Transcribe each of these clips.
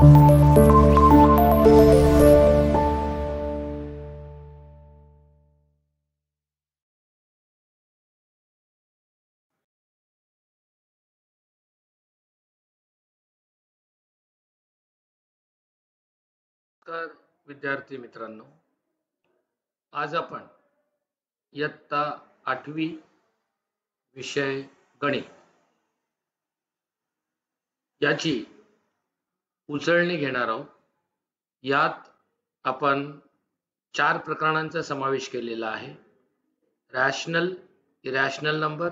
नमस्कार विद्यार्थी मित्रांनो, आज आपण इयत्ता 8वी विषय गणित याची उजळणी घेणार आहोत। यात आपण 4 प्रकरणांचा समावेश केलेला आहे। Rational, irrational number,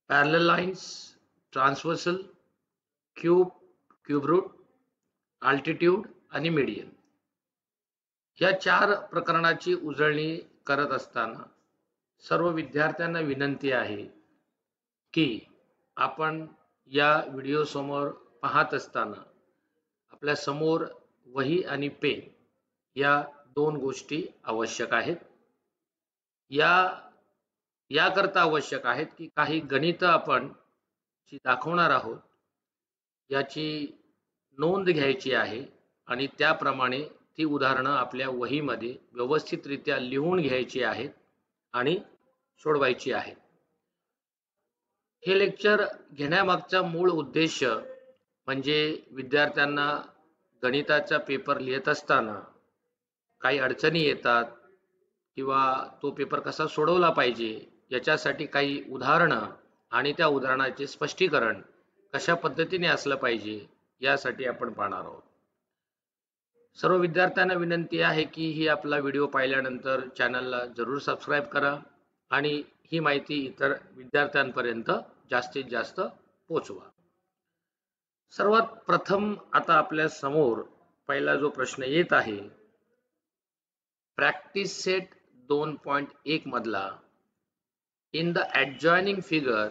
parallel lines, transversal, cube, cube root, altitude आणि मीडियन या 4 प्रकरणाची उजळणी करत असताना सर्व विद्यार्थ्यांना विनंती आहे की आपण या व्हिडिओ समोर पाहत असताना आपल्या समोर वही आणि पेन या 2 गोष्टी आवश्यक आहेत। याकरता आवश्यक आहेत की काही गणित आपण जी दाखवणार आहोत याची नोंद घ्यायची आहे आणि त्याप्रमाणे ती उदाहरणं आपल्या वहीमध्ये व्यवस्थितरित्या लिहून घ्यायची आहेत आणि सोडवायची आहेत। हे लेक्चर घेण्यामागचा मूळ उद्देश म्हणजे विद्यार्थ्यांना गणिताचा पेपर लिहित असताना काही अडचणी येतात किंवा तो पेपर कसा सोडवला पाहिजे याच्यासाठी काही उदाहरणं आणि त्या उदाहरणाचे स्पष्टीकरण कशा पद्धतीने असलं पाहिजे यासाठी आपण पाहणार आहोत। सर्व विद्यार्थ्यांना विनंती आहे की ही आपला व्हिडिओ पाहिल्यानंतर चॅनलला जरूर सबस्क्राइब करा आणि ही माहिती इतर विद्यार्थ्यांपर्यंत जास्तीत जास्त पोहोचवा। सर्वात प्रथम आता आपल्या समोर पहिला जो प्रश्न येत आहे प्रॅक्टिस सेट 2.1 मधला in the adjoining figure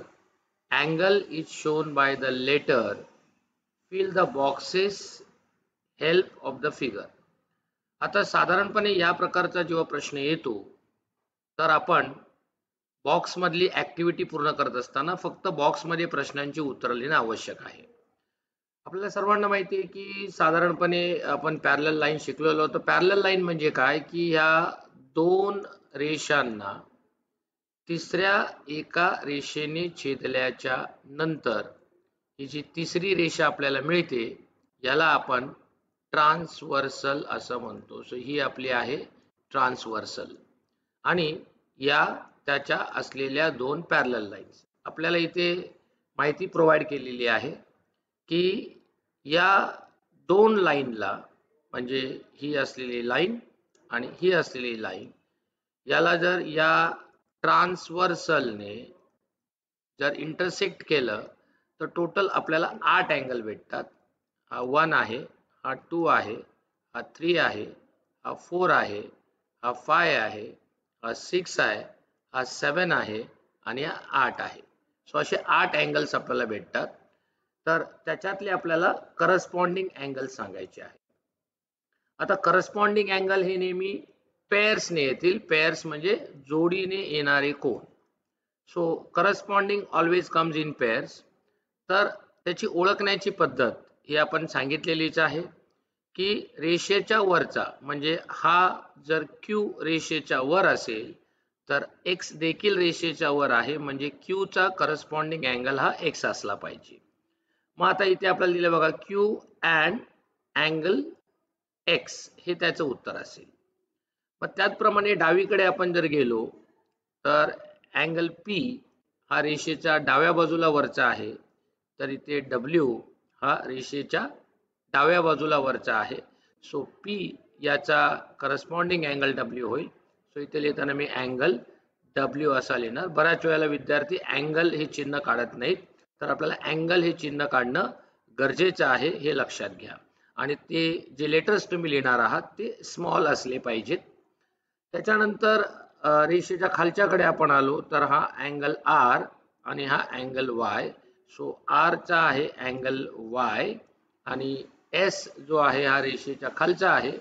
angle is shown by the letter, fill the boxes help of the figure। आता साधारणपणे या प्रकारचा जेव्हा प्रश्न येतो तर आपण बॉक्स मधली ऍक्टिव्हिटी पूर्ण करत असताना फक्त बॉक्स मध्ये प्रश्नांची उत्तरे लिहिणे आवश्यक आहे। आपल्याला सर्वांना माहिती आहे की साधारणपणे आपण पॅरलल लाईन शिकलेलो होतो। पॅरलल लाईन म्हणजे काय की ह्या 2 रेषांना तिसऱ्या एका रेषेने छेदल्याच्या नंतर ही जी तिसरी रेषा आपल्याला मिळते याला आपण ट्रान्सव्हर्सल असं म्हणतो। सो ही आपली आहे ट्रान्सव्हर्सल आणि या त्याच्या असलेल्या 2 पॅरलल लाईन्स। आपल्याला इथे माहिती प्रोव्हाइड केलेली आहे की या 2 लाईनला म्हणजे ही असलेली लाईन आणि ही असलेली लाईन याला जर या ट्रान्सव्हर्सलने जर इंटरसेक्ट केलं तर टोटल आपल्याला 8 अँगल भेटतात। हा 1 आहे, हा 2 आहे, हा 3 आहे, हा 4 आहे, हा 5 आहे, हा 6 आहे, हा 7 आहे आणि हा 8 आहे। सो असे 8 अँगल्स आपल्याला भेटतात। तर त्याच्यातले आपल्याला करस्पॉन्डिंग अँगल सांगायचे आहे। आता करस्पॉन्डिंग अँगल हे नेहमी पेयर्सने येतील। पेयर्स म्हणजे जोडीने येणारे कोन। So corresponding always comes in pairs. तर त्याची ओळखण्याची पद्धत ही आपण सांगितलेलीच आहे की रेषेच्या वरचा म्हणजे हा जर क्यू रेषेच्या वर असेल तर एक्स देखील रेषेच्या वर आहे म्हणजे क्यू चा करस्पॉन्डिंग अँगल हा एक्स असला पाहिजे। मग आता इथे आपल्याला दिलं बघा क्यू अँड अँगल एक्स हे त्याचं उत्तर असेल। मग त्याचप्रमाणे डावीकडे आपण जर गेलो तर अँगल पी हा रेषेच्या डाव्या बाजूला वरचा आहे तर इथे डब्ल्यू हा रेषेच्या डाव्या बाजूला वरचा आहे। सो पी याचा करस्पॉन्डिंग अँगल डब्ल्यू होईल। सो इथे लिहिताना मी अँगल डब्ल्यू असा लिहिणार। बऱ्याच वेळेला विद्यार्थी अँगल हे चिन्ह काढत नाहीत तर आपल्याला अँगल हे चिन्ह काढणं गरजेचं आहे हे लक्षात घ्या आणि ते जे लेटर्स तुम्ही लिहिणार आहात ते स्मॉल असले पाहिजेत। त्याच्यानंतर रेषेच्या खालच्याकडे आपण आलो तर हा अँगल आर आणि हा अँगल वाय। सो आर चा आहे अँगल वाय आणि एस जो आहे हा रेषेच्या खालचा आहे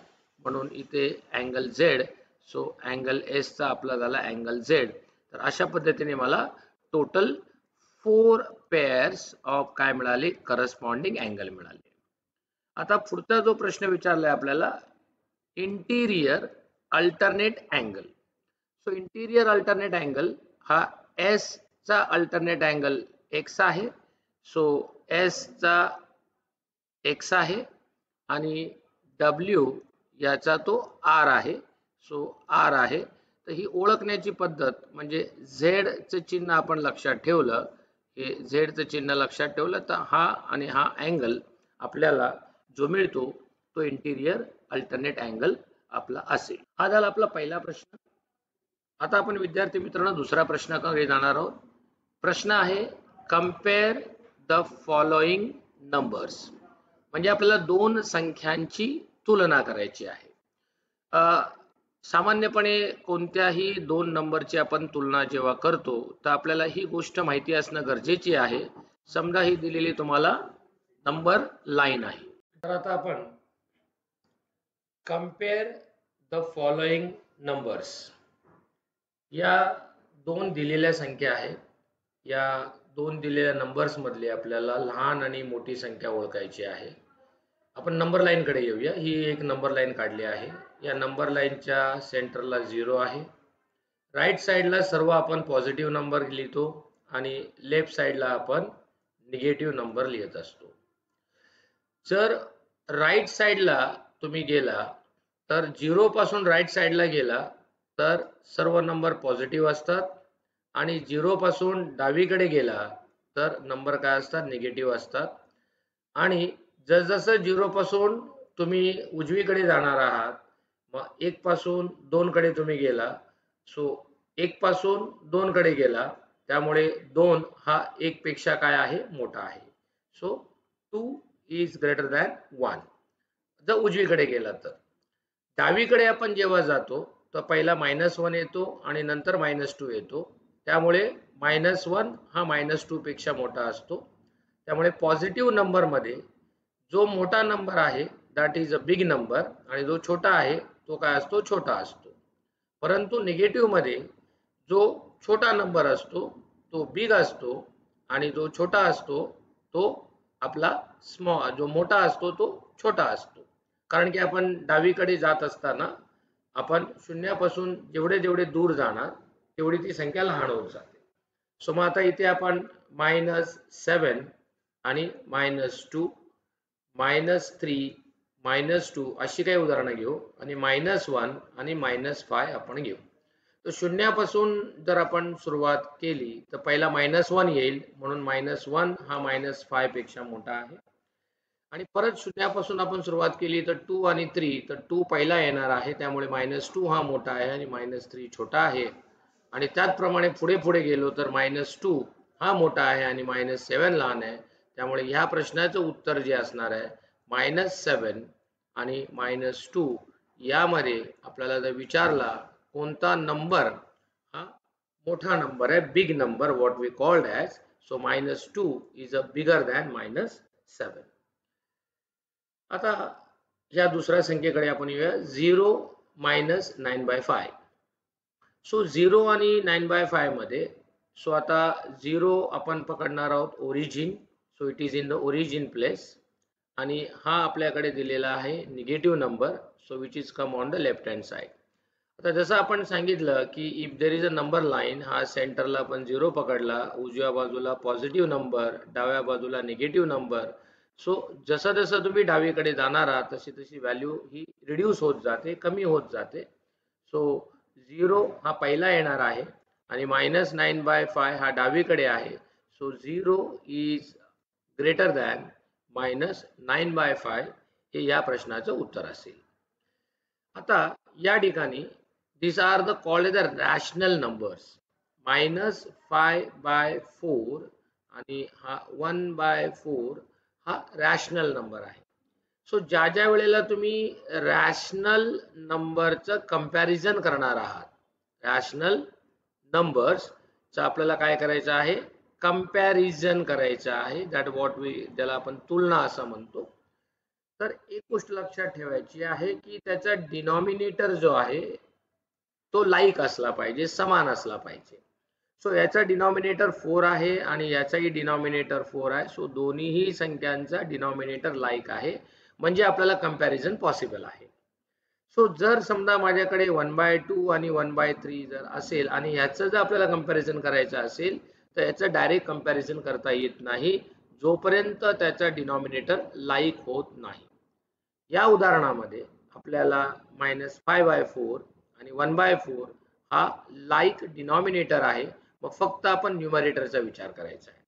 म्हणून इथे angle Z. So angle S चा आपला झाला अँगल झेड। तर अशा पद्धतीने मला टोटल 4 पेयर्स ऑफ काय मिळाले करस्पॉन्डिंग अँगल मिळाले। आता पुढचा जो प्रश्न विचारलाय आपल्याला, interior alternate angle. So interior alternate angle हा एस चा अल्टरनेट अँगल एक्स आहे. सो एस चा एक्स आहे आणि डब्ल्यू याचा तो आर आहे. सो आर आहे. तर ही ओळखण्याची पद्धत म्हणजे झेड चं चिन्ह आपण लक्षात ठेवलं, हे झेड चं चिन्ह लक्षात ठेवलं तर हा आणि हा अँगल आपल्याला जो मिळतो तो इंटिरियर अल्टरनेट अँगल आपला असेल. हा झाला आपला पहिला प्रश्न. आता आपण विद्यार्थी मित्रांनो दुसरा प्रश्नाकडे जाणार आहोत. प्रश्न आहे, कंपेअर द फॉलोइंग नंबर्स. म्हणजे आपल्याला दोन संख्यांची तुलना करायची आहे. सामान्यपणे कोणत्याही दोन नंबरची आपण तुलना जेव्हा करतो तर आपल्याला ही गोष्ट माहिती असणं गरजेची आहे. समजा ही दिलेली तुम्हाला नंबर लाईन आहे. तर आता आपण कंपेअर द फॉलोइंग नंबर्स या दोन दिलेल्या संख्या आहेत. या दोन दिलेल्या नंबर्स मधले आपल्याला लहान आणि मोठी संख्या ओळखायची आहे. आपण नंबर लाईन कडे येऊया. ही एक नंबर लाईन काढली आहे. या नंबर लाईनच्या सेंटरला 0 आहे. राईट साइडला सर्व आपण पॉझिटिव्ह नंबर लिहितो आणि लेफ्ट साइडला आपण निगेटिव्ह नंबर लिहित असतो. जर राईट साइडला तुम्ही गेला तर 0 पासून राईट साइडला गेला तर सर्व नंबर पॉझिटिव्ह असतात आणि 0 पासून डावीकडे गेला तर नंबर काय असतात, निगेटिव्ह असतात. आणि जसजसं 0 पासून तुम्ही उजवीकडे जाणार आहात, मग 1 पासून 2 कडे तुम्ही गेला, सो 1 पासून 2 कडे गेला, त्यामुळे 2 हा 1 पेक्षा काय आहे, मोठा आहे. सो 2 इज ग्रेटर दॅन 1 जर उजवीकडे गेला तर. डावीकडे आपण जेव्हा जातो तर पहिला -1 येतो आणि नंतर -2 येतो. त्यामुळे -1 हा -2 पेक्षा मोठा असतो. त्यामुळे पॉझिटिव्ह नंबर मध्ये जो मोठा नंबर आहे that is a big number आणि जो छोटा आहे तो काय असतो, छोटा असतो. परंतु निगेटिव्ह मध्ये जो छोटा नंबर असतो तो बिग असतो आणि जो छोटा असतो तो आपला स्मॉल, जो मोठा असतो तो छोटा असतो. कारण की आपण डावीकडे जात असताना आपण शून्यापासून जेवढे जेवढे दूर जाणार तेवढी ती संख्या लहान होत जाते. सो मग आता इथे आपण -7 आणि -2, -3, -2 अशी काही उदाहरणं घेऊ आणि -1 आणि -5 आपण घेऊ. तर शून्यापासून जर आपण सुरुवात केली तर पहिला -1 येईल, म्हणून -1 हा -5 पेक्षा मोठा आहे. आणि परत शून्यापासून आपण सुरुवात केली तर 2 आणि 3, तर 2 पहिला येणार आहे, त्यामुळे -2 हा मोठा आहे आणि -3 छोटा आहे. आणि त्याचप्रमाणे पुढे पुढे गेलो तर -2 हा मोठा आहे आणि -7 लहान आहे. त्यामुळे ह्या प्रश्नाचं उत्तर जे असणार आहे -7 आणि -2 यामध्ये आपल्याला जर विचारला कोणता नंबर हा मोठा नंबर आहे, big number, what we called as, so -2 is a bigger than -7. आता या दुसऱ्या संख्येकडे आपण येऊया, 0 - 9/5. सो 0 आणि 9/5 मध्ये, सो आता 0 आपण पकडणार आहोत origin, so it is in the origin place. आणि हा आपल्याकडे दिलेला आहे negative number, so which is come on the left hand side. आता जसं आपण सांगितलं की if there is a number line, हा सेंटरला आपण 0 पकडला, उजव्या बाजूला पॉझिटिव्ह नंबर, डाव्या बाजूला निगेटिव्ह नंबर. सो जसं जसं तुम्ही डावीकडे जाणार आहात तशी तशी व्हॅल्यू ही रिड्यूस होत जाते, कमी होत जाते. सो 0 हा पहिला येणार आहे आणि -9/5 हा डावीकडे आहे. सो 0 इज ग्रेटर दॅन -9/5 हे या प्रश्नाचं उत्तर असेल. आता या ठिकाणी these are the called the rational numbers. -5/4 आणि हा 1/4 हा रॅशनल नंबर आहे. सो ज्या ज्या वेळेला तुम्ही रॅशनल नंबरचं कंपॅरिझन करणार आहात, रॅशनल नंबर्सचं आपल्याला काय करायचं आहे, कंपॅरिझन करायचं आहे, दॅट व्हॉट वी, ज्याला आपण तुलना असं म्हणतो. तर एक गोष्ट लक्षात ठेवायची आहे की त्याचा डिनॉमिनेटर जो आहे तो लाईक असला पाहिजे, समान असला पाहिजे. सो याचा डिनॉमिनेटर 4 आहे आणि याचाही डिनॉमिनेटर 4 आहे. सो दोन्हीही संख्यांचा डिनॉमिनेटर लाईक आहे, म्हणजे आपल्याला कंपॅरिझन पॉसिबल आहे. सो जर समजा माझ्याकडे 1/2 आणि 1/3 जर असेल आणि ह्याचं जर आपल्याला कंपॅरिझन करायचं असेल तर याचं डायरेक्ट कंपॅरिझन करता येत नाही जोपर्यंत त्याचा डिनॉमिनेटर लाईक होत नाही. या उदाहरणामध्ये आपल्याला -5/4 आणि 1/4 हा लाईक डिनॉमिनेटर आहे, मग फक्त आपण न्यूमरेटरचा विचार करायचा आहे.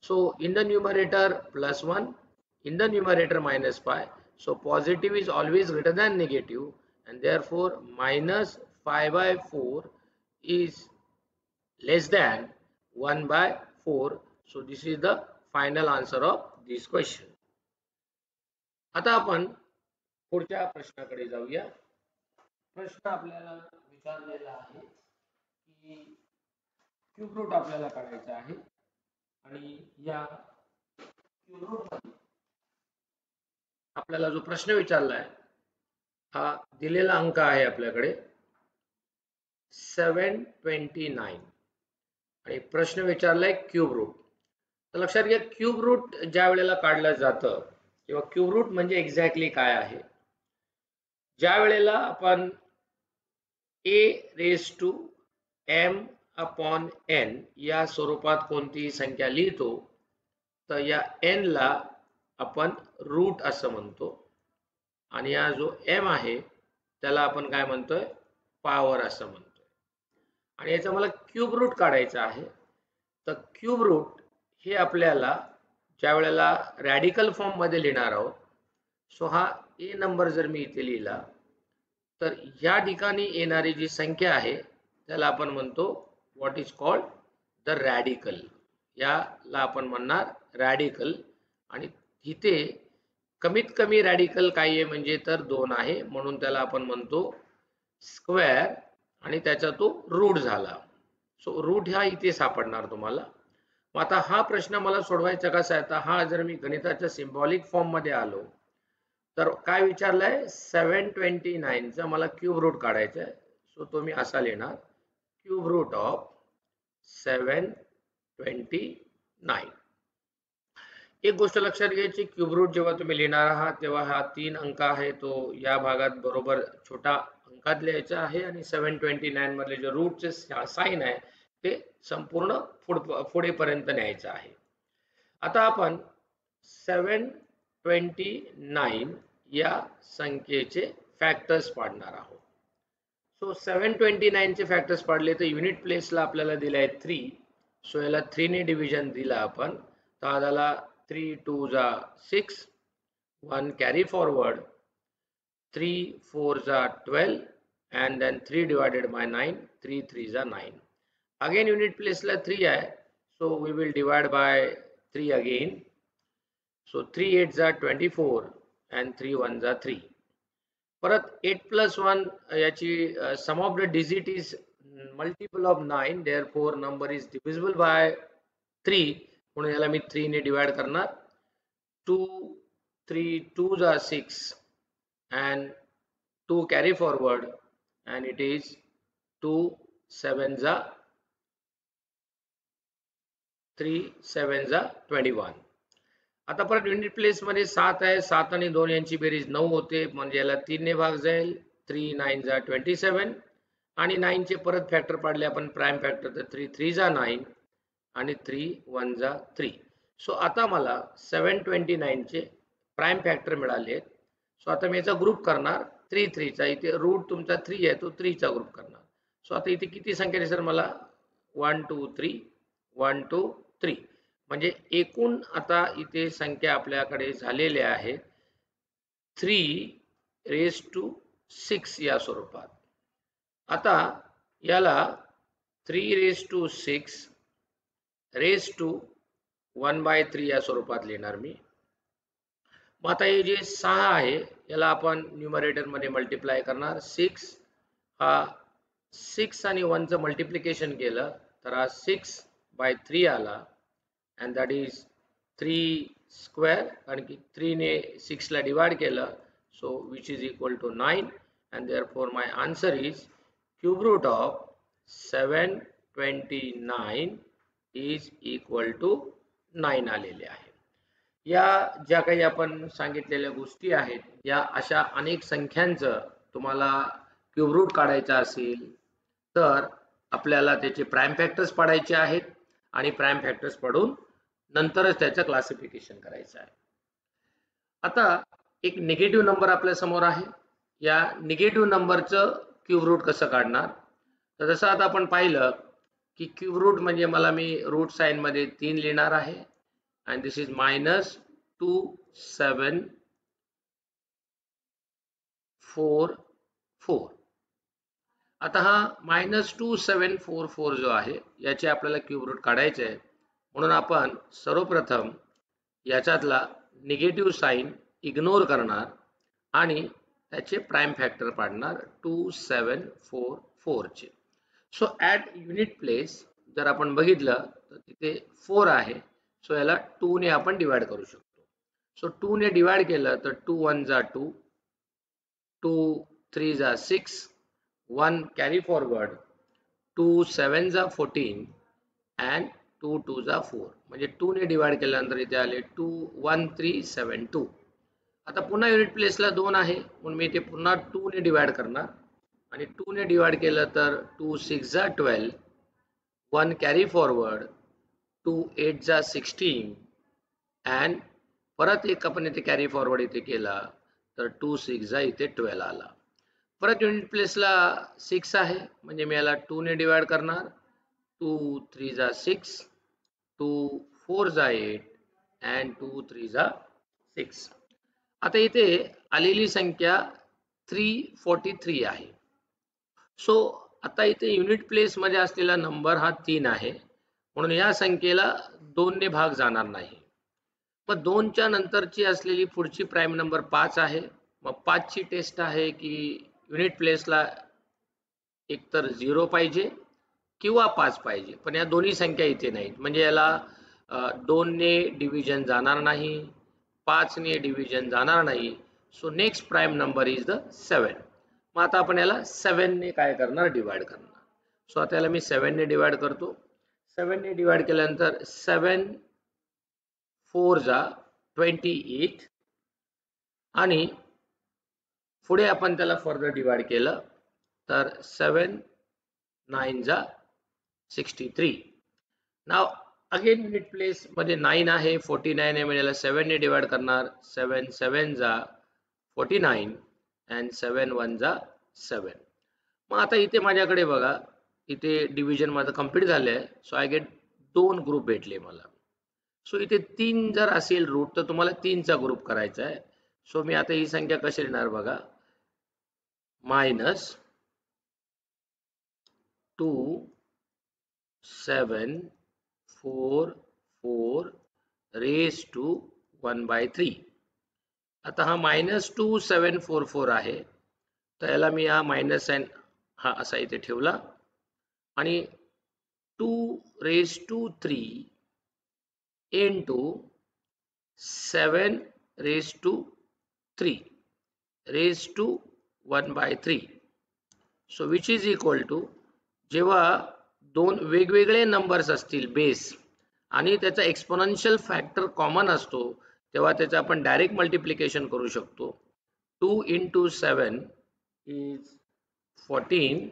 So in the numerator +1, in the numerator -5, so positive is always greater than negative, and therefore -5/4 is less than 1/4. So this is the final answer of this question. आता आपण पुढच्या प्रश्नाकडे जाऊया. प्रश्न आपल्याला विचारलेला आहे की क्यूब रूट आपल्याला काढायचा आहे आणि या क्यूब रूट मध्ये आपल्याला जो प्रश्न विचारलाय हा दिलेला अंक आहे आपल्याकडे 729 आणि प्रश्न विचारलाय क्यूब रूट. तर लक्षात घ्या क्यूब रूट ज्या वेळेला काढलं जातं किंवा क्यूब रूट म्हणजे एक्झॅक्टली काय आहे. ज्या वेळेला आपण a⁴m/n या स्वरूपात कोणतीही संख्या लिहितो तर या n ला आपण रूट असं म्हणतो आणि हा जो m आहे त्याला आपण काय म्हणतोय पॉवर असं म्हणतोय. आणि याचा मला क्यूब रूट काढायचा आहे. तर क्यूब रूट हे आपल्याला ज्या वेळेला रॅडिकल फॉर्म मध्ये लिहिणार आहोत. सो हा a नंबर जर मी इथे लिहिला तर या ठिकाणी येणारी जी संख्या आहे त्याला आपण म्हणतो what is called the radical. याला आपण म्हणणार रॅडिकल आणि इथे कमीत कमी रॅडिकल काय आहे म्हणजे तर 2 आहे म्हणून त्याला आपण म्हणतो स्क्वेअर आणि त्याचा तो रूट झाला. सो रूट हा इथे सापडणार तुम्हाला. मग आता हा प्रश्न मला सोडवायचा कसा आहे. तर हा जर मी गणिताच्या सिम्बॉलिक फॉर्म मध्ये आलो तर काय विचारलंय 729 चा मला क्यूब रूट काढायचा आहे. सो तो मी असा लिहिणार क्यूब रूट ऑफ 729. एक गोष्ट लक्षात घ्यायची क्यूब रूट जेव्हा तुम्ही लिहिणार आहात तेव्हा हा 3 अंक आहे तो या भागात बरोबर छोटा अंकात लिहायचा आहे आणि 729 मधले जे रूटचे साइन आहे ते संपूर्ण पुढेपर्यंत न्यायचं आहे. आता आपण 729 या संख्येचे फॅक्टर्स पाडणार आहोत. सो 729 चे फॅक्टर्स पाडले तर युनिट प्लेसला आपल्याला दिलाय 3. सो याला 3 ने डिव्हिजन दिला आपण तर हा झाला 3 2 जा 6, 1 कॅरी फॉरवर्ड, 3 4 जा 12 and then 3 divided by 9, 3 3 जा 9. Again unit place ला 3 आहे so we will divide by 3 again. So 3 8 जा 24 and 3 1 जा 3. परत 8 plus 1 याची sum of the digit is multiple of 9, therefore number is divisible by 3 म्हणून याला मी 3 ने डिवाइड करणार. 2 3 2 जा 6 and 2 carry forward and it is 2 7 जा 3 7 जा 21. आता परत युनिट प्लेस मध्ये 7 आहे 7 आणि 2 यांची बेरीज 9 होते म्हणजे याला 3 ने भाग जाईल. 3 9 जा 27 आणि 9 चे परत फॅक्टर पाडले आपण प्राइम फॅक्टर तर 3 3 जा 9 आणि 3 1 जा 3. सो आता मला 729 चे प्राइम फॅक्टर मिळाले. सो आता मी याचा ग्रुप करणार 3 3 चा. इथे रूट तुमचा 3 आहे तो 3 चा ग्रुप करणार. सो आता इथे किती संख्या दिसेल मला 1 2 3 1 2 3 म्हणजे एकूण आता इथे संख्या आपल्याकडे झालेल्या आहेत 3⁶ या स्वरूपात. आता याला 3⁶1/3 या स्वरूपात लिहिणार मी. मग आता हे जे 6 आहे याला आपण न्यूमरेटर मध्ये मल्टिप्लाय करणार. 6 हा 6 आणि 1 चं मल्टिप्लिकेशन केलं तर हा 6/3 आला and that is 3 square कारण की 3 ने 6 ला डिवाइड केलं so which is equal to 9 and therefore my answer is cube root of 729 is equal to 9 आलेले आहे. या ज्या काही आपण सांगितलेल्या गोष्टी आहेत, या अशा अनेक संख्यांचं तुम्हाला क्यूब रूट काढायचा असेल तर आपल्याला त्याचे प्राइम फॅक्टर्स पाडायचे आहेत आणि प्राइम फॅक्टर्स पडून नंतरच त्याचं क्लासिफिकेशन करायचं आहे. आता एक निगेटिव्ह नंबर आपल्या समोर आहे. या निगेटिव्ह नंबरचं क्यूब रूट कसं काढणार? तर जसं आता आपण पाहिलं की क्यूब रूट म्हणजे मला मी रूट साइन मध्ये 3 लिहिणार आहे and this is minus 2744. आता हा -2744 जो आहे याचे आपल्याला क्यूब रूट काढायचे आहे, म्हणून आपण सर्वप्रथम याच्यातला निगेटिव्ह साइन इग्नोर करणार आणि त्याचे प्राइम फॅक्टर पाडणार 2744 चे. सो ॲट युनिट प्लेस जर आपण बघितलं तर तिथे 4 आहे, सो याला 2 ने आपण डिवाइड करू शकतो. सो 2 ने डिवाइड केलं तर 2 1 जा 2, 2 3 जा 6, 1 कॅरी फॉरवर्ड, 2 7 जा 14 and 2 2 जा 4. म्हणजे 2 ने डिवाइड केल्यानंतर इथे आले 21372. आता पुन्हा युनिट प्लेसला 2 आहे म्हणून मी इथे पुन्हा 2 ने डिवाइड करणार आणि 2 ने डिवाइड केलं तर 2 6 जा 12, 1 कॅरी फॉरवर्ड, 2 8 जा 16 and परत एक आपण इथे कॅरी फॉरवर्ड इथे केला तर 2 6 जा इथे 12 आला. परत युनिट प्लेसला 6 आहे म्हणजे मी याला 2 ने डिवाइड करणार, 2 3 जा 6, 2 4 जा 8 and 2 3 जा 6. आता इथे आलेली संख्या 343 आहे. सो आता इथे युनिट प्लेस मध्ये असलेला नंबर हा 3 आहे, म्हणून या संख्येला 2 ने भाग जाणार नाही. मग 2 च्या नंतरची असलेली पुढची प्राइम नंबर 5 आहे. मग 5 ची टेस्ट आहे की युनिट प्लेसला एकतर 0 पाहिजे किंवा 5 पाहिजे, पण या दोन्ही संख्या इथे नाहीत, म्हणजे याला 2 ने डिव्हिजन जाणार नाही, 5 ने डिव्हिजन जाणार नाही. So next prime number is the 7. मग आता आपण याला 7 ने काय करणार? डिवाइड करणार. सो आता याला मी 7 ने डिवाइड करतो. 7 ने डिवाइड केल्यानंतर 7 4 जा 28 आणि पुढे आपण त्याला फर्दर डिवाइड केलं तर 7 9 जा 63. नाव अगेन युनिट प्लेस मध्ये 9 आहे, 49 आहे, म्हणजे याला 7 ने डिवाइड करणार, 7 7 जा 49 and 7 1 जा 7. मग आता इथे माझ्याकडे बघा, इथे डिव्हिजन माझं कंप्लीट झालंय. सो आय गेट 2 ग्रुप भेटले मला. सो इथे 3 जर असेल रूट तर तुम्हाला 3 चा ग्रुप करायचा आहे. सो मी आता ही संख्या कशी लिहिणार बघा, -2 7 4 4 रेज टू 1/3. आता हा -2744 आहे, तर याला मी हा मायनस साइन हा असा इथे ठेवला आणि 2 raise to 3 into 7 raised to 3 raised to 1/3. So which is equal to, जेव्हा दोन वेगवेगळे नंबर्स असतील बेस आणि त्याचा एक्सपोनेन्शियल फॅक्टर कॉमन असतो तेव्हा त्याचं आपण डायरेक्ट मल्टिप्लिकेशन करू शकतो. 2 into 7 is 14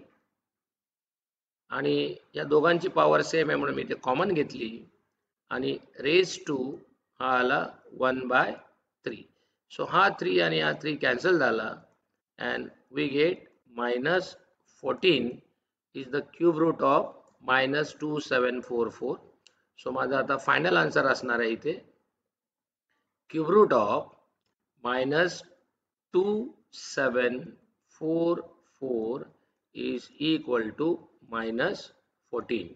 आणि या दोघांची पॉवर सेम आहे म्हणून मी ते कॉमन घेतली आणि रेज टू हा आला 1/3. सो हा 3 आणि हा 3 कॅन्सल झाला and we get -14 is the cube root of -2744. So माझा आता फायनल आन्सर असणार आहे इथे cube root of -2744 is equal to -14.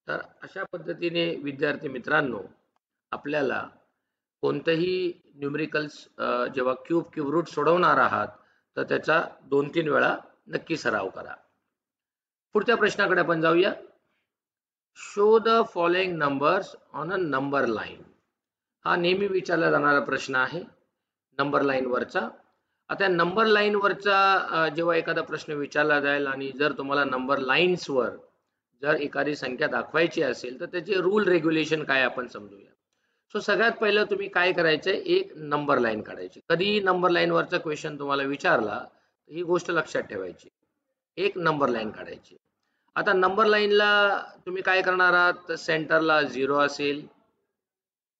तर अशा पद्धतीने विद्यार्थी मित्रांनो, आपल्याला कोणतेही न्यूमेरिकल्स जेव्हा क्यूब रूट सोडवणार आहात तर त्याचा 2-3 वेळा नक्की सराव करा. पुढच्या प्रश्नाकडे आपण जाऊया. Show the following numbers on a number line. हा नेहमी विचारला जाणारा प्रश्न आहे नंबर लाईन वरचा. आता नंबर लाईन वरचा जेव्हा एखादा प्रश्न विचारला जाईल आणि जर तुम्हाला नंबर लाईन्स वर जर एखादी संख्या दाखवायची असेल तर त्याचे रूल रेग्युलेशन काय आपण समजूया. सो सगळ्यात पहिलं तुम्ही काय करायचं, एक नंबर लाईन काढायची. कधीही नंबर लाईनवरचा क्वेश्चन तुम्हाला विचारला तर ही गोष्ट लक्षात ठेवायची, एक नंबर लाईन काढायची. आता नंबर लाईनला तुम्ही काय करणार आहात, तर सेंटरला 0 असेल,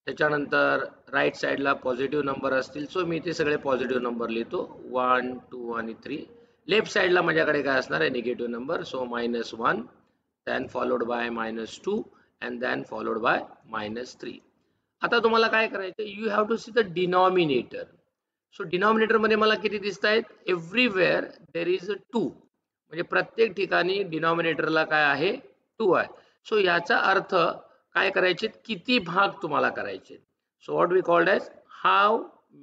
त्याच्यानंतर राईट साईडला पॉझिटिव्ह नंबर असतील. सो मी इथे सगळे पॉझिटिव्ह नंबर लिहितो, 1 2 आणि 3. लेफ्ट साईडला माझ्याकडे काय असणार आहे, negative number. So -1 then followed by -2 and then followed by -3. आता तुम्हाला काय करायचं, you have to see the denominator. So denominator मध्ये मला किती दिसत आहेत, एव्हरीवेअर देर इज अ 2, म्हणजे प्रत्येक ठिकाणी डिनॉमिनेटरला काय आहे, 2 आहे. सो याचा अर्थ काय करायचे, किती भाग तुम्हाला करायचे. So what we called as how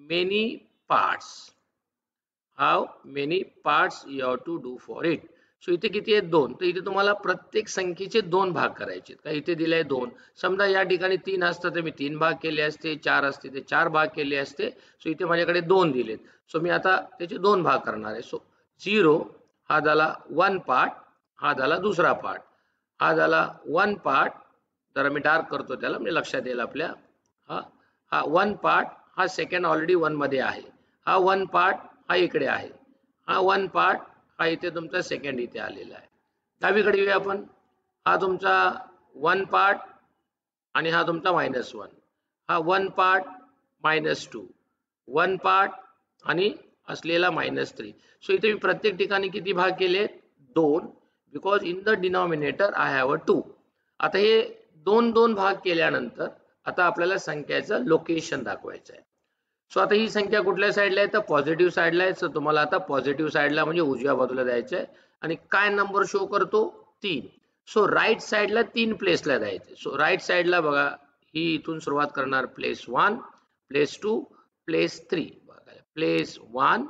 many parts, how many parts you have to do for it. So इथे किती आहेत, 2. तर इथे तुम्हाला प्रत्येक संख्येचे 2 भाग करायचे. का इथे दिले 2, समजा या ठिकाणी 3 असतं तर मी 3 भाग केले असते, 4 असते ते 4 भाग केले असते. सो इथे माझ्याकडे 2 दिलेत. सो मी आता त्याचे 2 भाग करणार आहे. सो 0 हा झाला 1 पार्ट, हा झाला दुसरा पार्ट. हा झाला 1 पार्ट, जरा मी डार्क करतो त्याला म्हणजे लक्षात येईल आपल्या. हा हा 1 पार्ट, हा सेकंड ऑलरेडी 1 मध्ये आहे. हा 1 पार्ट हा इकडे आहे. हा 1 पार्ट हा इथे तुमचा सेकंड इथे आलेला आहे. डावीकडे येऊया आपण. हा तुमचा 1 पार्ट आणि हा तुमचा -1. हा 1 पार्ट -2, 1 पार्ट आणि असलेला -3. सो इथे मी प्रत्येक ठिकाणी किती भाग केले, 2, because in the denominator I have a 2. आता हे 2 भाग केल्यानंतर आता आपल्याला संख्याचं लोकेशन दाखवायचं आहे. सो आता ही संख्या कुठल्या साईडला आहे, तर पॉझिटिव्ह साईडला आहे. सो तुम्हाला आता पॉझिटिव्ह साईडला म्हणजे उजव्या बाजूला द्यायचं आहे. आणि काय नंबर शो करतो, 3. सो राईट साईडला 3 प्लेसला द्यायचे. सो राईट साईडला बघा, ही इथून सुरुवात करणार, प्लेस 1, प्लेस 2, प्लेस 3. बघा, प्लेस 1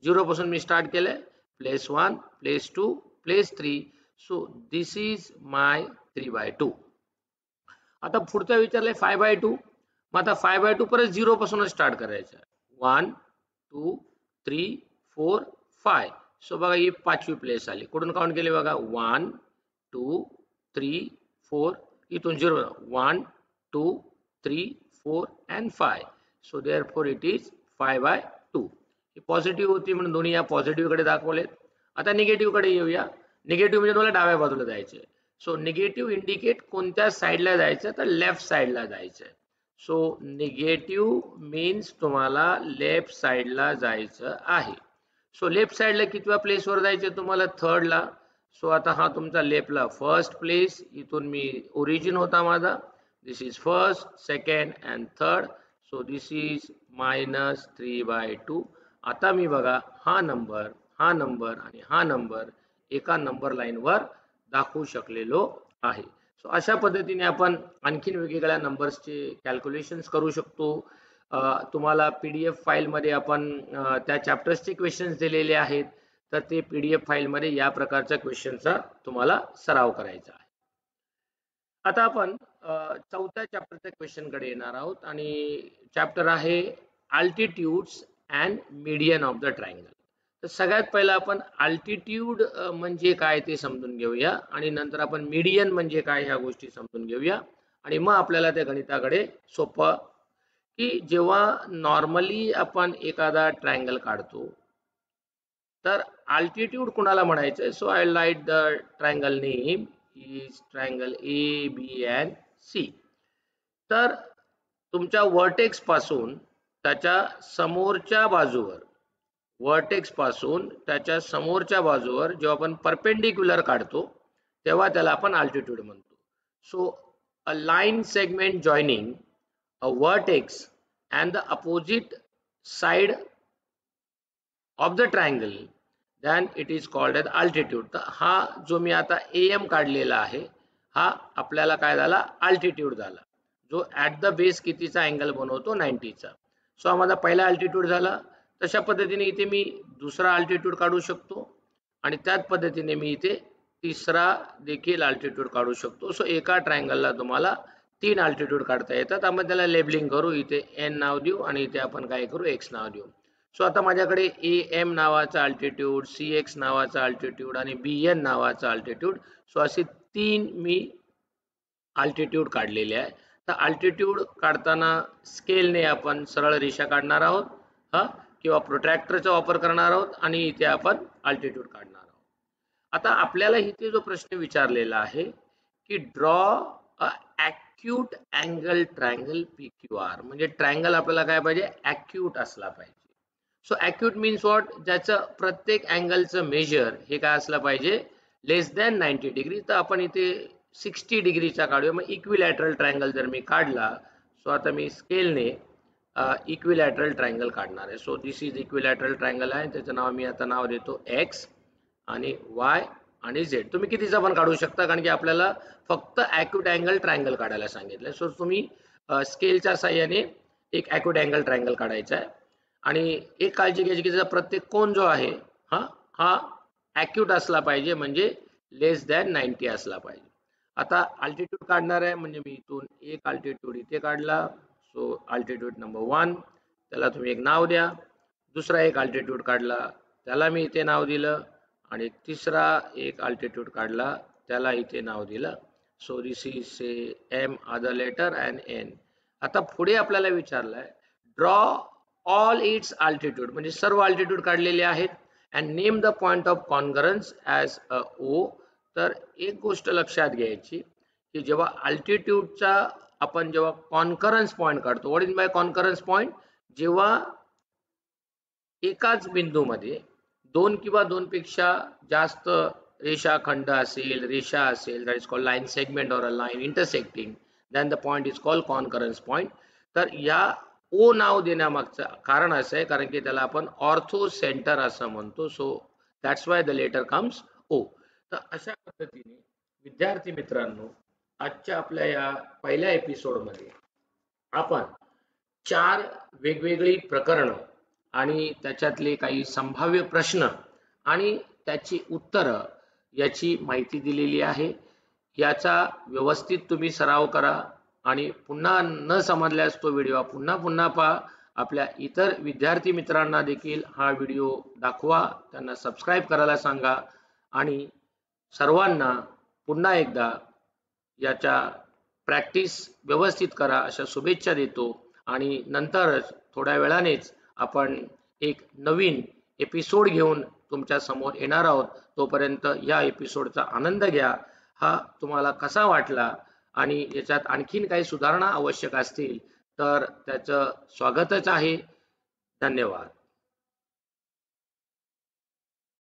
0 पासून मी स्टार्ट केलंय, place 1, place 2, place 3. So this is my 3/2. आता पुढचा विचारलंय 5/2. मग आता 5/2 परत 0 पासून स्टार्ट करायचं. 1 2 3 4 5. सो बघा ही 5वी प्लेस आली. कुठून काउंट केले बघा, 1 2 3 4, इथून 0, 1 2 3 4 and 5. So therefore it is 5/2. He positive होती म्हणून दोन्ही या पॉझिटिव्ह कडे दाखवलेत. आता निगेटिव्ह कडे येऊया. निगेटिव्ह म्हणजे तुम्हाला डाव्या बाजूला जायचे. सो निगेटिव्ह इंडिकेट कोणत्या साईडला जायचं, तर लेफ्ट साईडला जायचं. सो निगेटिव्ह मीन्स तुम्हाला लेफ्ट साईडला जायचं आहे. सो लेफ्ट साईडला कितव्या प्लेसवर जायचं तुम्हाला, थर्डला. सो आता हा तुमचा लेफ्टला फर्स्ट प्लेस, इथून मी ओरिजिन होता माझा. This is first, second and third. So this is -3/2. आता मी बघा हा नंबर, हा नंबर आणि हा नंबर एका नंबर लाईनवर दाखवू शकलेलो आहे. सो अशा पद्धतीने आपण आणखीन वेगवेगळ्या नंबर्सचे कॅल्क्युलेशन्स करू शकतो. तुम्हाला PDF फाईलमध्ये आपण त्या चॅप्टर्सचे क्वेश्चन्स दिलेले आहेत. तर ते PDF फाईलमध्ये या प्रकारच्या क्वेश्चनचा तुम्हाला सराव करायचा आहे. आता आपण चौथ्या चॅप्टरच्या क्वेश्चनकडे येणार आहोत आणि चॅप्टर आहे altitudes and median of the triangle. तर सगळ्यात पहिला आपण अल्टिट्यूड म्हणजे काय ते समजून घेऊया आणि नंतर आपण मीडियन म्हणजे काय ह्या गोष्टी समजून घेऊया. आणि मग आपल्याला त्या गणिताकडे सोपं, की जेव्हा नॉर्मली आपण एखादा ट्रायंगल काढतो तर अल्टिट्यूड कुणाला म्हणायचं. So I light the triangle name is triangle ABNC. तर तुमच्या वर्टेक्स पासून त्याच्या समोरच्या बाजूवर, वर्टेक्स पासून त्याच्या समोरच्या बाजूवर जेव्हा आपण परपेंडिक्युलर काढतो तेव्हा त्याला आपण अल्टिट्यूड म्हणतो. So a line segment joining a vertex and the opposite side of the triangle, then it is called as altitude. तर हा जो मी आता AM काढलेला आहे हा आपल्याला काय झाला, अल्टिट्यूड झाला, जो ॲट द बेस कितीचा अँगल बनवतो, 90चा. सो हा माझा पहिला अल्टिट्यूड झाला. तशा पद्धतीने इथे मी दुसरा अल्टिट्यूड काढू शकतो आणि त्याच पद्धतीने मी इथे तिसरा देखील अल्टिट्यूड काढू शकतो. सो एका ट्रायंगलला तुम्हाला 3 अल्टिट्यूड काढता येतात. आपण त्याला लेबलिंग करू, इथे N नाव देऊ आणि इथे आपण काय करू, X नाव देऊ. सो आता माझ्याकडे AM नावाचा अल्टिट्यूड, CX नावाचा अल्टिट्यूड आणि BN नावाचा अल्टिट्यूड. सो असे 3 मी अल्टिट्यूड काढलेले आहे. तर अल्टिट्यूड काढताना स्केलने आपण सरळ रेषा काढणार आहोत हा, किंवा प्रोट्रॅक्टरचा वापर करणार आहोत आणि इथे आपण अल्टिट्यूड काढणार आहोत. आता आपल्याला इथे जो प्रश्न विचारलेला आहे की draw a acute angle triangle PQR, म्हणजे ट्रायंगल आपल्याला काय पाहिजे, ॲक्यूट असला पाहिजे. सो ॲक्यूट मीन्स व्हॉट, ज्याचं प्रत्येक अँगलचं मेजर हे काय असलं पाहिजे, लेस दॅन 90 डिग्री. तर आपण इथे 60 डिग्रीचा काढूया. मग इक्विलॅटरल ट्रायंगल जर मी काढला, सो आता मी स्केलने इक्विलॅटरल ट्रायंगल काढणार आहे. So this is equilateral triangle आहे, त्याचं नाव मी आता नाव देतो एक्स आणि वाय आणि झेड. तुम्ही कितीचा पण काढू शकता, कारण की आपल्याला फक्त ॲक्यूट अँगल ट्रायंगल काढायला सांगितलं. सो तुम्ही स्केलच्या साह्याने एक ॲक्यूट अँगल ट्रायंगल काढायचा आहे. आणि एक काळजी घ्यायची की त्याचा प्रत्येक कोन जो आहे हा हा ॲक्यूट असला पाहिजे, म्हणजे लेस दॅन 90 असला पाहिजे. आता अल्टिट्यूड काढणार आहे, म्हणजे मी इथून एक अल्टिट्यूड इथे काढला. सो अल्टिट्यूड नंबर 1, त्याला तुम्ही एक नाव द्या. दुसरा एक अल्टिट्यूड काढला, त्याला मी इथे नाव दिलं. आणि तिसरा एक अल्टिट्यूड काढला, त्याला इथे नाव दिलं. So this is say M other letter and N. आता पुढे आपल्याला विचारलंय ड्रॉ ऑल इट्स अल्टिट्यूड, म्हणजे सर्व अल्टिट्यूड काढलेले आहेत. And name the point of concurrence as a O. तर एक गोष्ट लक्षात घ्यायची की जेव्हा अल्टिट्यूडचा आपण जेव्हा कॉन्करन्स पॉइंट काढतो, what is by concurrence point, जेव्हा एकाच बिंदूमध्ये दोन किंवा दोनपेक्षा जास्त रेषाखंड असेल, रेषा असेल, that is called line segment or a line intersecting, then the point is called concurrence point. तर या ओ नाव देण्यामागचं कारण असं आहे कारण की त्याला आपण ऑर्थो सेंटर असं म्हणतो. So that's why the letter comes O. तर अशा पद्धतीने विद्यार्थी मित्रांनो, आजच्या आपल्या या पहिल्या एपिसोडमध्ये आपण 4 वेगवेगळी प्रकरणं आणि त्याच्यातले काही संभाव्य प्रश्न आणि त्याची उत्तरं याची माहिती दिलेली आहे. याचा व्यवस्थित तुम्ही सराव करा आणि पुन्हा न समजल्यास तो व्हिडिओ पुन्हा पुन्हा पहा. आपल्या इतर विद्यार्थी मित्रांना देखील हा व्हिडिओ दाखवा, त्यांना सबस्क्राईब करायला सांगा आणि सर्वांना पुन्हा एकदा याच्या प्रॅक्टिस व्यवस्थित करा अशा शुभेच्छा देतो. आणि नंतरच थोड्या वेळानेच आपण एक नवीन एपिसोड घेऊन तुमच्या समोर येणार आहोत. तोपर्यंत या एपिसोडचा आनंद घ्या. हा तुम्हाला कसा वाटला आणि याच्यात आणखीन काही सुधारणा आवश्यक असतील तर त्याचं स्वागतच आहे. धन्यवाद.